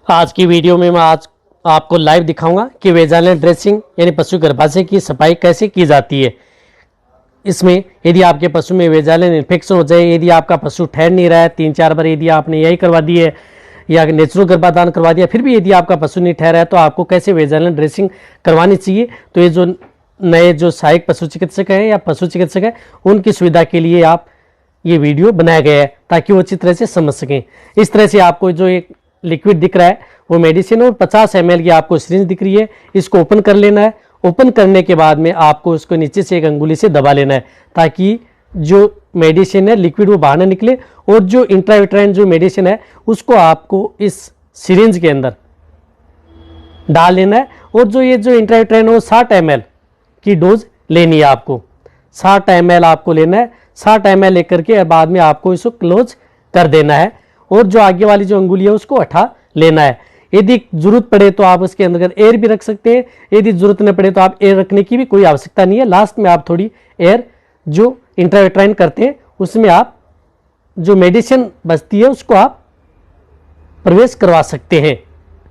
आज की वीडियो में मैं आज आपको लाइव दिखाऊंगा कि वेजाइनल ड्रेसिंग यानी पशु गर्भाशय की सफाई कैसे की जाती है। इसमें यदि आपके पशु में वेजाइनल इन्फेक्शन हो जाए, यदि आपका पशु ठहर नहीं रहा है 3-4 बार, यदि आपने यही करवा दी है या नेचुरल गर्भाधान करवा दिया, फिर भी यदि आपका पशु नहीं ठहरा है तो आपको कैसे वेजाइनल ड्रेसिंग करवानी चाहिए। तो ये जो नए जो सहायक पशु चिकित्सक है या पशु चिकित्सक है उनकी सुविधा के लिए आप ये वीडियो बनाया गया है ताकि वो अच्छी तरह से समझ सकें। इस तरह से आपको जो एक लिक्विड दिख रहा है वो मेडिसिन और 50 ml की आपको सिरिंज दिख रही है। इसको ओपन कर लेना है। ओपन करने के बाद में आपको उसको नीचे से एक अंगुली से दबा लेना है ताकि जो मेडिसिन है लिक्विड वो बाहर ना निकले, और जो इंट्राविट्राइन जो मेडिसिन है उसको आपको इस सिरिंज के अंदर डाल लेना है। और जो ये जो इंट्राविट्राइन है वो 60 ml की डोज लेनी है आपको। 60 ml आपको लेना है। 60 ml लेकर के बाद में आपको इसको क्लोज कर देना है और जो आगे वाली जो अंगुली है उसको हटा लेना है। यदि जरूरत पड़े तो आप उसके अंदर एयर भी रख सकते हैं, यदि जरूरत न पड़े तो आप एयर रखने की भी कोई आवश्यकता नहीं है। लास्ट में आप थोड़ी एयर जो इंट्राविट्राइन करते हैं उसमें आप जो मेडिसिन बचती है उसको आप प्रवेश करवा सकते हैं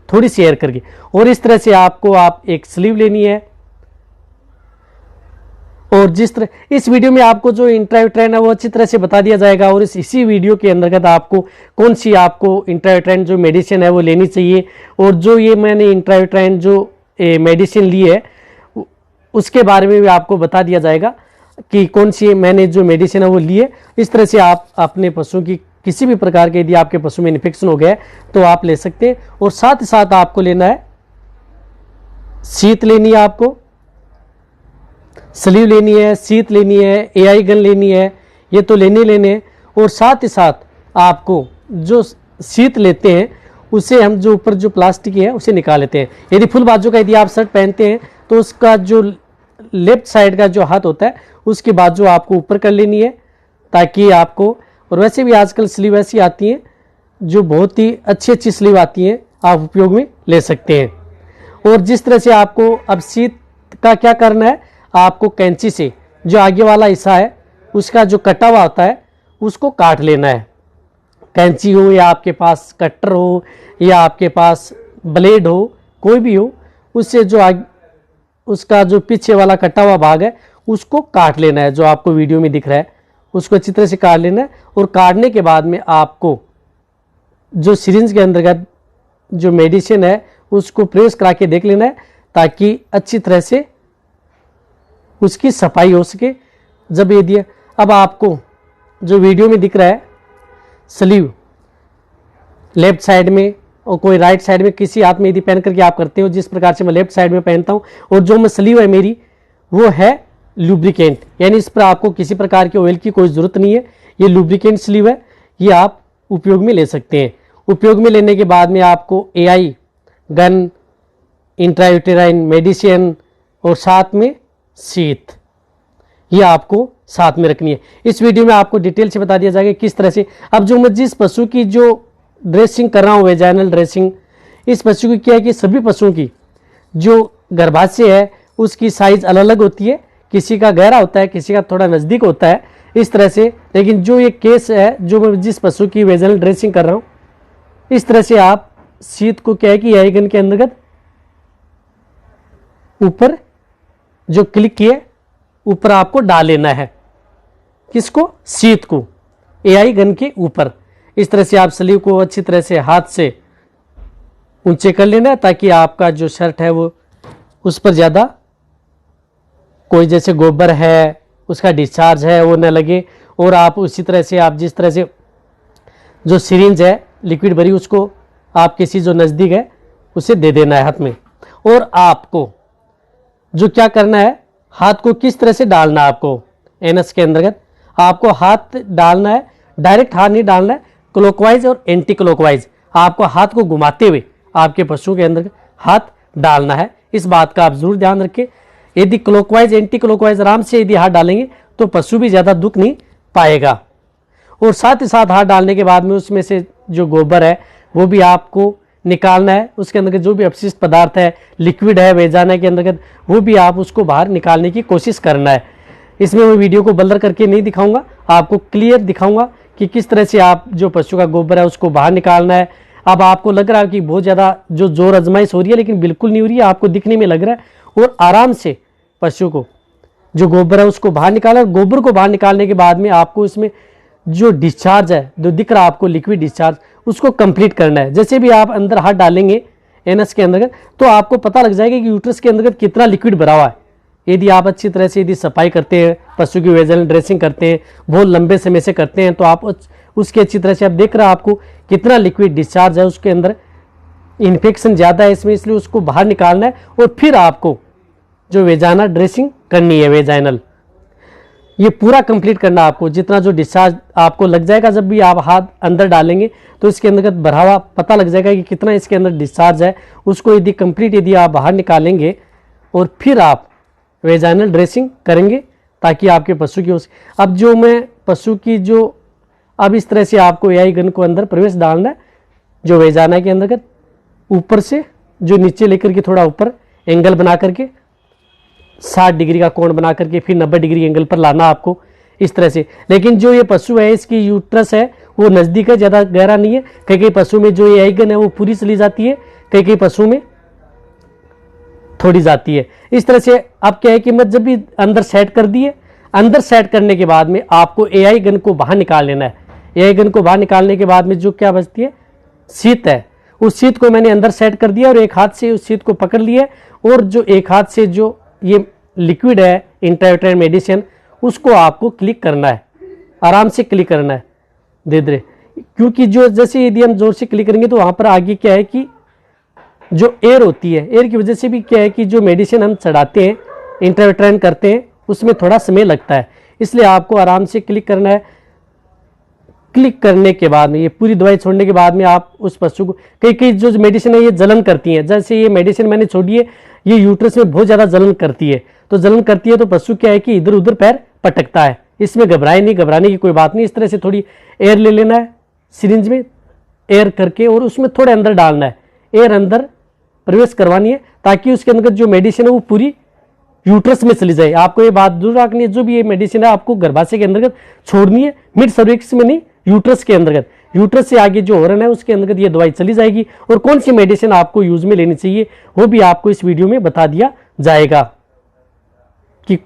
थोड़ी सी एयर करके। और इस तरह से आपको आप एक स्लीव लेनी है। और जिस तरह इस वीडियो में आपको जो इंट्राविट्राइन है वो अच्छी तरह से बता दिया जाएगा, और इसी वीडियो के अंतर्गत आपको कौन सी आपको इंट्राविट्राइन जो मेडिसिन है वो लेनी चाहिए, और जो ये मैंने इंट्राविट्राइन जो मेडिसिन ली है उसके बारे में भी आपको बता दिया जाएगा कि कौन सी मैंने जो मेडिसिन है वो ली है। इस तरह से आप अपने पशु की किसी भी प्रकार के यदि आपके पशु में इन्फेक्शन हो गया है तो आप ले सकते हैं। और साथ ही साथ आपको लेना है शीत लेनी है, आपको स्लीव लेनी है, शीत लेनी है, एआई गन लेनी है, ये तो लेने। और साथ ही साथ आपको जो शीत लेते हैं उसे हम जो ऊपर जो प्लास्टिक है उसे निकाल लेते हैं। यदि फुल बाजू का यदि आप शर्ट पहनते हैं तो उसका जो लेफ्ट साइड का जो हाथ होता है उसकी बाजू आपको ऊपर कर लेनी है ताकि आपको, और वैसे भी आजकल स्लीव ऐसी आती हैं जो बहुत ही अच्छी स्लीव आती हैं, आप उपयोग में ले सकते हैं। और जिस तरह से आपको अब शीत का क्या करना है, आपको कैंची से जो आगे वाला हिस्सा है उसका जो कटा हुआ होता है उसको काट लेना है। कैंची हो या आपके पास कटर हो या आपके पास ब्लेड हो, कोई भी हो, उससे जो उसका जो पीछे वाला कटा हुआ भाग है उसको काट लेना है। जो आपको वीडियो में दिख रहा है उसको अच्छी तरह से काट लेना है। और काटने के बाद में आपको जो सिरिंज के अंतर्गत जो मेडिसिन है उसको प्रेस करा के देख लेना है ताकि अच्छी तरह से उसकी सफाई हो सके। जब ये दिया, अब आपको जो वीडियो में दिख रहा है स्लीव लेफ्ट साइड में और कोई राइट साइड में, किसी हाथ में यदि पहन करके आप करते हो, जिस प्रकार से मैं लेफ्ट साइड में पहनता हूं, और जो मैं स्लीव है मेरी वो है लुब्रिकेंट, यानी इस पर आपको किसी प्रकार के ऑयल की कोई ज़रूरत नहीं है। ये लुब्रिकेंट स्लीव है, ये आप उपयोग में ले सकते हैं। उपयोग में लेने के बाद में आपको एआई गन, इंट्राविट्राइन मेडिसिन और साथ में शीत, ये आपको साथ में रखनी है। इस वीडियो में आपको डिटेल से बता दिया जाएगा किस तरह से। अब जो मैं जिस पशु की जो ड्रेसिंग कर रहा हूँ वेजाइनल ड्रेसिंग, इस पशु की क्या है कि सभी पशुओं की जो गर्भाशय है उसकी साइज अलग अलग होती है, किसी का गहरा होता है, किसी का थोड़ा नज़दीक होता है, इस तरह से। लेकिन जो ये केस है जो मैं जिस पशु की वेजाइनल ड्रेसिंग कर रहा हूँ, इस तरह से आप शीत को क्या है कि एआई गन के अंतर्गत ऊपर जो क्लिक किए ऊपर आपको डाल लेना है। किसको? शीत को एआई गन के ऊपर। इस तरह से आप स्लीव को अच्छी तरह से हाथ से ऊंचे कर लेना है ताकि आपका जो शर्ट है वो उस पर ज़्यादा कोई जैसे गोबर है उसका डिस्चार्ज है वो न लगे। और आप उसी तरह से आप जिस तरह से जो सिरिंज है लिक्विड भरी उसको आप किसी जो नज़दीक है उसे दे देना है हाथ में। और आपको जो क्या करना है, हाथ को किस तरह से डालना है, आपको एनस के अंतर्गत आपको हाथ डालना है। डायरेक्ट हाथ नहीं डालना है, क्लॉकवाइज और एंटी क्लॉकवाइज आपको हाथ को घुमाते हुए आपके पशु के अंदर हाथ डालना है। इस बात का आप जरूर ध्यान रखें। यदि क्लॉकवाइज एंटी क्लॉकवाइज आराम से यदि हाथ डालेंगे तो पशु भी ज़्यादा दुख नहीं पाएगा। और साथ ही साथ हाथ डालने के बाद में उसमें से जो गोबर है वो भी आपको निकालना है। उसके अंदर जो भी अपशिष्ट पदार्थ है, लिक्विड है वेजाना के अंतर्गत, वो भी आप उसको बाहर निकालने की कोशिश करना है। इसमें मैं वीडियो को ब्लर करके नहीं दिखाऊंगा, आपको क्लियर दिखाऊंगा कि किस तरह से आप जो पशु का गोबर है उसको बाहर निकालना है। अब आपको लग रहा है कि बहुत ज़्यादा जो जोर आजमाइश हो रही है, लेकिन बिल्कुल नहीं हो रही है, आपको दिखने में लग रहा है। और आराम से पशु को जो गोबर है उसको बाहर निकाला, गोबर को बाहर निकालने के बाद में आपको इसमें जो डिस्चार्ज है, जो दिख रहा है आपको लिक्विड डिस्चार्ज, उसको कंप्लीट करना है। जैसे भी आप अंदर हाथ डालेंगे एनस के अंतर्गत, तो आपको पता लग जाएगा कि यूट्रस के अंतर्गत कितना लिक्विड भरा हुआ है। यदि आप अच्छी तरह से यदि सफाई करते हैं, पशु की वेजाइनल ड्रेसिंग करते हैं, बहुत लंबे समय से करते हैं, तो आप उसके अच्छी तरह से आप देख रहे हैं आपको कितना लिक्विड डिस्चार्ज है उसके अंदर, इन्फेक्शन ज़्यादा है इसमें, इसलिए उसको बाहर निकालना है। और फिर आपको जो वेजाइनल ड्रेसिंग करनी है, वेजाइनल ये पूरा कंप्लीट करना आपको, जितना जो डिस्चार्ज आपको लग जाएगा जब भी आप हाथ अंदर डालेंगे, तो इसके अंतर्गत भरा हुआ पता लग जाएगा कि कितना इसके अंदर डिस्चार्ज है। उसको यदि कंप्लीट यदि आप बाहर निकालेंगे और फिर आप वेजाइनल ड्रेसिंग करेंगे, ताकि आपके पशु की अब जो मैं पशु की जो अब इस तरह से आपको एआई गन को अंदर प्रवेश डालना है, जो वेजाना के अंतर्गत ऊपर से जो नीचे लेकर के थोड़ा ऊपर एंगल बना करके 60 डिग्री का कोण बना करके फिर 90 डिग्री एंगल पर लाना आपको इस तरह से। लेकिन जो ये पशु है इसकी यूट्रस है वो नज़दीक है, ज़्यादा गहरा नहीं है। कई कई पशु में जो एआई गन है वो पूरी चली जाती है, कई कई पशु में थोड़ी जाती है। इस तरह से अब क्या है कि मैं जब भी अंदर सेट कर दिए, अंदर सेट करने के बाद में आपको एआई गन को बाहर निकाल लेना है। एआई गन को बाहर निकालने के बाद में जो क्या बचती है, शीत है, उस शीत को मैंने अंदर सेट कर दिया और एक हाथ से उस शीत को पकड़ लिया, और जो एक हाथ से जो ये लिक्विड है इंट्रायूटेराइन मेडिसिन, उसको आपको क्लिक करना है, आराम से क्लिक करना है धीरे धीरे, क्योंकि जो जैसे यदि हम जोर से क्लिक करेंगे तो वहाँ पर आगे क्या है कि जो एयर होती है, एयर की वजह से भी क्या है कि जो मेडिसिन हम चढ़ाते हैं, इंट्रायूटेराइन करते हैं, उसमें थोड़ा समय लगता है। इसलिए आपको आराम से क्लिक करना है। क्लिक करने के बाद में ये पूरी दवाई छोड़ने के बाद में आप उस पशु को, कई कई जो मेडिसिन है ये जलन करती हैं, जैसे ये मेडिसिन मैंने छोड़ी है ये यूट्रस में बहुत ज़्यादा जलन करती है, तो जलन करती है तो पशु क्या है कि इधर उधर पैर पटकता है। इसमें घबराए नहीं, घबराने की कोई बात नहीं। इस तरह से थोड़ी एयर ले लेना है, सिरिंज में एयर करके और उसमें थोड़े अंदर डालना है, एयर अंदर प्रवेश करवानी है, ताकि उसके अंदर जो मेडिसिन है वो पूरी यूट्रस में चली जाए। आपको ये बात दूर रखनी है, जो भी ये मेडिसिन है आपको गर्भाशय के अंतर्गत छोड़नी है, मिड सर्विक्स में नहीं, यूट्रस के अंतर्गत। यूट्रस से आगे जो ओरन है उसके अंतर्गत ये दवाई चली जाएगी। और कौन सी मेडिसिन आपको यूज में लेनी चाहिए वो भी आपको इस वीडियो में बता दिया जाएगा। कि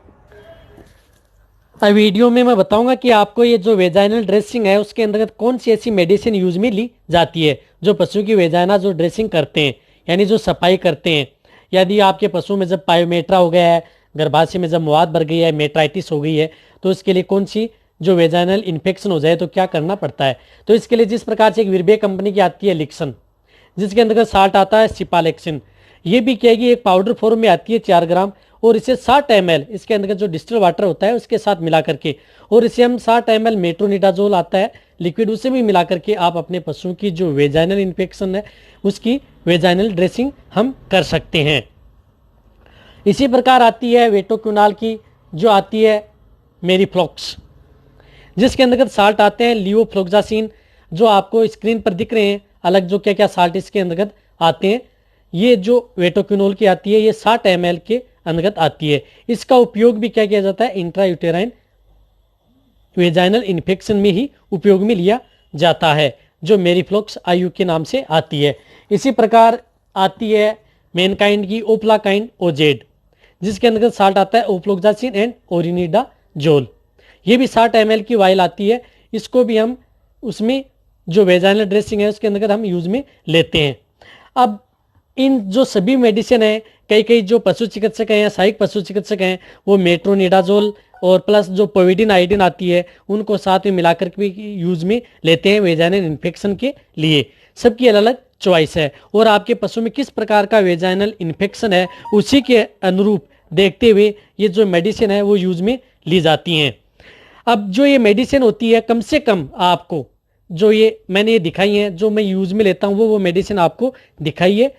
वीडियो में मैं बताऊंगा कि आपको ये जो वेजाइनल ड्रेसिंग है उसके अंतर्गत कौन सी ऐसी मेडिसिन यूज में ली जाती है। जो पशु की वेजाइना जो ड्रेसिंग करते हैं, यानी जो सफाई करते हैं, यदि आपके पशु में जब पायोमेट्रा हो गया है, गर्भाशय में जब मुआद भर गई है, मेट्राइटिस हो गई है, तो इसके लिए कौन सी जो वेजाइनल इन्फेक्शन हो जाए तो क्या करना पड़ता है। तो इसके लिए जिस प्रकार से एक विरबे कंपनी की आती है लिक्सन, जिसके अंतर्गत साल्ट आता है सिपालेक्सिन, ये भी क्या है कि एक पाउडर फॉर्म में आती है 4 ग्राम, और इसे 60 ml इसके अंतर्गत जो डिस्टिल वाटर होता है उसके साथ मिला करके, और इसे हम 60 ml मेट्रोनिडाजोल आता है लिक्विड, उसे भी मिला करके आप अपने पशु की जो वेजाइनल इन्फेक्शन है उसकी वेजाइनल ड्रेसिंग हम कर सकते हैं। इसी प्रकार आती है वेटोक्यूनाल की जो आती है मेरीफ्लॉक्स, जिसके अंतर्गत साल्ट आते हैं लियोफ्लोक्सासिन, जो आपको स्क्रीन पर दिख रहे हैं अलग जो क्या क्या साल्ट इसके अंतर्गत आते हैं। ये जो वेटोक्यूनोल की आती है ये 60 ml के अंतर्गत आती है। इसका उपयोग भी क्या किया जाता है, इंट्रायूटेराइन वेजाइनल इन्फेक्शन में ही उपयोग में लिया जाता है, जो मेरीफ्लॉक्स आयु के नाम से आती है। इसी प्रकार आती है मैनकाइंड की ओप्लाकाइंड ओजेड, जिसके अंतर्गत साल्ट आता है ओफ्लोक्सासिन एंड ओरिनिडाजोल, ये भी 60 ml की वाइल आती है। इसको भी हम उसमें जो वेजाइनल ड्रेसिंग है उसके अंदर हम यूज में लेते हैं। अब इन जो सभी मेडिसिन है, कई कई जो पशु चिकित्सक हैं या सहायक पशु चिकित्सक हैं वो मेट्रोनिडाजोल और प्लस जो पोविडिन आयोडीन आती है उनको साथ में मिलाकर भी यूज में लेते हैं वेजाइनल इन्फेक्शन के लिए। सबकी अलग अलग चॉइस है और आपके पशु में किस प्रकार का वेजाइनल इन्फेक्शन है उसी के अनुरूप देखते हुए ये जो मेडिसिन है वो यूज में ली जाती हैं। अब जो ये मेडिसिन होती है कम से कम आपको जो ये मैंने ये दिखाई है, जो मैं यूज में लेता हूँ वो मेडिसिन आपको दिखाई है।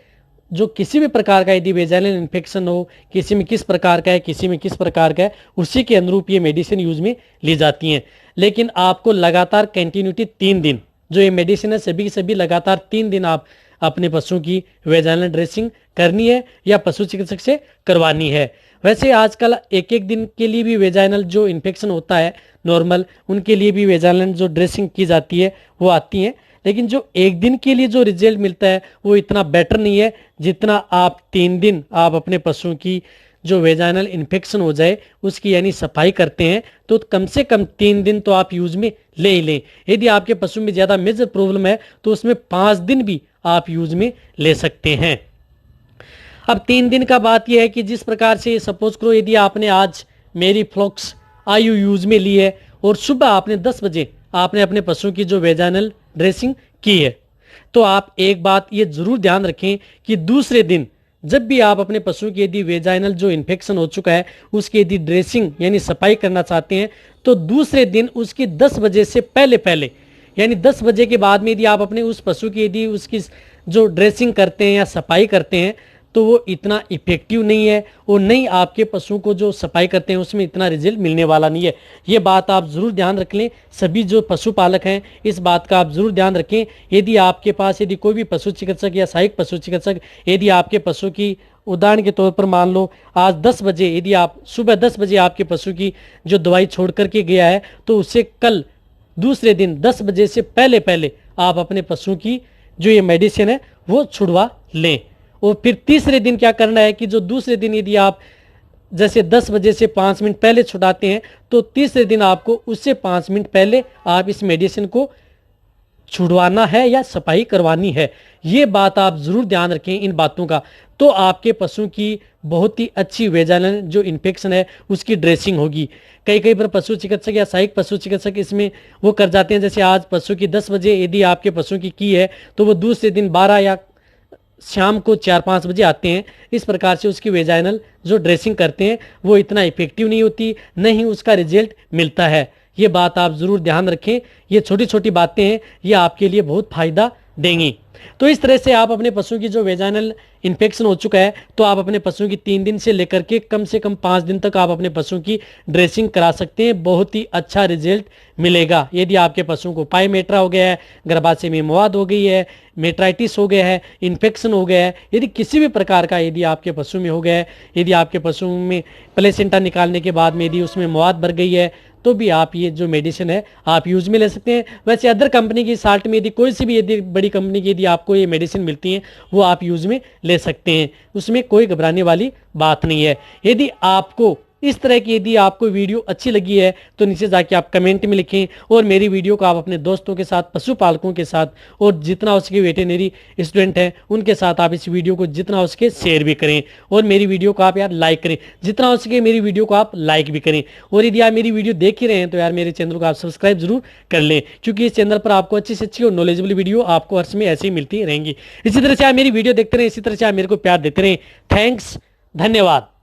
जो किसी भी प्रकार का यदि वेजाइनल इन्फेक्शन हो, किसी में किस प्रकार का है, किसी में किस प्रकार का है, उसी के अनुरूप ये मेडिसिन यूज में ली जाती हैं। लेकिन आपको लगातार कंटिन्यूटी 3 दिन जो ये मेडिसिन है सभी की सभी लगातार 3 दिन आप अपने पशु की वेजाइनल ड्रेसिंग करनी है या पशु चिकित्सक से करवानी है। वैसे आजकल एक एक दिन के लिए भी वेजाइनल जो इन्फेक्शन होता है नॉर्मल, उनके लिए भी वेजाइनल जो ड्रेसिंग की जाती है वो आती हैं। लेकिन जो एक दिन के लिए जो रिजल्ट मिलता है वो इतना बेटर नहीं है जितना आप 3 दिन आप अपने पशुओं की जो वेजाइनल इन्फेक्शन हो जाए उसकी यानी सफाई करते हैं तो कम से कम 3 दिन तो आप यूज में ले ही लें। यदि आपके पशु में ज़्यादा मेजर प्रॉब्लम है तो उसमें 5 दिन भी आप यूज में ले सकते हैं। अब 3 दिन का बात यह है कि जिस प्रकार से सपोज करो यदि आपने आज मेरी फ्लॉक्स आयु यूज में ली है और सुबह आपने 10 बजे आपने अपने पशु की जो वेजाइनल ड्रेसिंग की है, तो आप एक बात ये जरूर ध्यान रखें कि दूसरे दिन जब भी आप अपने पशु की यदि वेजाइनल जो इन्फेक्शन हो चुका है उसकी यदि ड्रेसिंग यानी सफाई करना चाहते हैं तो दूसरे दिन उसकी 10 बजे से पहले पहले यानी 10 बजे के बाद में यदि आप अपने उस पशु की यदि उसकी जो ड्रेसिंग करते हैं या सफाई करते हैं तो वो इतना इफेक्टिव नहीं है और नहीं आपके पशु को जो सफाई करते हैं उसमें इतना रिजल्ट मिलने वाला नहीं है। ये बात आप ज़रूर ध्यान रख लें। सभी जो पशुपालक हैं इस बात का आप ज़रूर ध्यान रखें। यदि आपके पास यदि कोई भी पशु चिकित्सक या सहायक पशु चिकित्सक यदि आपके पशु की उदाहरण के तौर पर मान लो आज 10 बजे यदि आप सुबह 10 बजे आपके पशु की जो दवाई छोड़ करके गया है तो उससे कल दूसरे दिन 10 बजे से पहले पहले आप अपने पशु की जो ये मेडिसिन है वो छुड़वा लें। और फिर तीसरे दिन क्या करना है कि जो दूसरे दिन यदि आप जैसे 10 बजे से 5 मिनट पहले छुड़ाते हैं तो तीसरे दिन आपको उससे 5 मिनट पहले आप इस मेडिसिन को छुड़वाना है या सफाई करवानी है। ये बात आप जरूर ध्यान रखें इन बातों का, तो आपके पशु की बहुत ही अच्छी वेजाइनल जो इन्फेक्शन है उसकी ड्रेसिंग होगी। कई बार पशु चिकित्सक या सहायक पशु चिकित्सक इसमें वो कर जाते हैं, जैसे आज पशु की 10 बजे यदि आपके पशु की है तो वो दूसरे दिन 12 या शाम को 4-5 बजे आते हैं। इस प्रकार से उसकी वेजाइनल जो ड्रेसिंग करते हैं वो इतना इफेक्टिव नहीं होती, न ही उसका रिजल्ट मिलता है। ये बात आप ज़रूर ध्यान रखें। ये छोटी छोटी बातें हैं, ये आपके लिए बहुत फ़ायदा देंगी। तो इस तरह से आप अपने पशु की जो वेजाइनल इन्फेक्शन हो चुका है तो आप अपने पशु की 3 दिन से लेकर के कम से कम 5 दिन तक आप अपने पशु की ड्रेसिंग करा सकते हैं। बहुत ही अच्छा रिजल्ट मिलेगा। यदि आपके पशु को पाइमेट्रा हो गया है, गर्भाशय में मवाद हो गई है, मेट्राइटिस हो गया है, इन्फेक्शन हो गया है, यदि किसी भी प्रकार का यदि आपके पशु में हो गया है, यदि आपके पशु में प्लेसेंटा निकालने के बाद में यदि उसमें मवाद भर गई है तो भी आप ये जो मेडिसिन है आप यूज में ले सकते हैं। वैसे अदर कंपनी की साल्ट में यदि कोई सी भी यदि बड़ी कंपनी की यदि आपको ये मेडिसिन मिलती है वो आप यूज में ले सकते हैं, उसमें कोई घबराने वाली बात नहीं है। यदि आपको इस तरह की यदि आपको वीडियो अच्छी लगी है तो नीचे जाके आप कमेंट में लिखें और मेरी वीडियो को आप अपने दोस्तों के साथ, पशुपालकों के साथ और जितना हो सके वेटेनरी स्टूडेंट हैं उनके साथ आप इस वीडियो को जितना हो सके शेयर भी करें और मेरी वीडियो को आप यार लाइक करें, जितना हो सके मेरी वीडियो को आप लाइक भी करें। और यदि आप मेरी वीडियो देख ही रहे हैं तो यार मेरे चैनल को आप सब्सक्राइब जरूर कर लें, क्योंकि इस चैनल पर आपको अच्छी से अच्छी और नॉलेजेबल वीडियो आपको हर समय ऐसे ही मिलती रहेंगी। इसी तरह से आप मेरी वीडियो देखते रहें, इसी तरह से आप मेरे को प्यार देते रहें। थैंक्स, धन्यवाद।